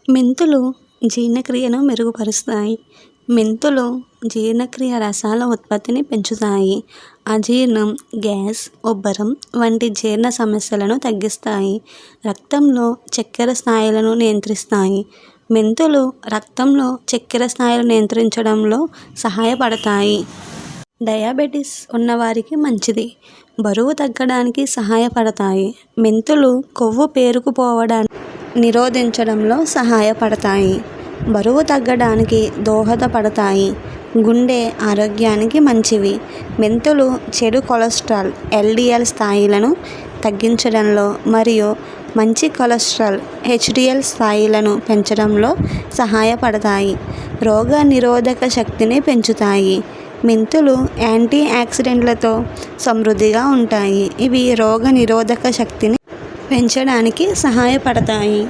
మెంతులు జీర్ణక్రియను మెరుగుపరుస్తాయి. మెంతులు జీర్ణక్రియ రసాల ఉత్పత్తిని పెంచుతాయి. అజీర్ణం, గ్యాస్, ఉబ్బరం వంటి జీర్ణ సమస్యలను తగ్గిస్తాయి. రక్తంలో చక్కెర స్థాయిలను నియంత్రిస్తాయి. మెంతులు రక్తంలో చక్కెర స్థాయిలు నియంత్రించడంలో సహాయపడతాయి. డయాబెటిస్ ఉన్నవారికి మంచిది. బరువు తగ్గడానికి సహాయపడతాయి. మెంతులు కొవ్వు పేరుకుపోవడాన్ని నిరోధించడంలో సహాయపడతాయి. బరువు తగ్గడానికి దోహదపడతాయి. గుండె ఆరోగ్యానికి మంచివి. మెంతులు చెడు కొలెస్ట్రాల్ LDL స్థాయిలను తగ్గించడంలో మరియు మంచి కొలెస్ట్రాల్ HDL స్థాయిలను పెంచడంలో సహాయపడతాయి. రోగ నిరోధక శక్తిని పెంచుతాయి. మెంతులు యాంటీ ఆక్సిడెంట్లతో సమృద్ధిగా ఉంటాయి. ఇవి రోగ నిరోధక శక్తిని పెంచడానికి సహాయపడతాయి.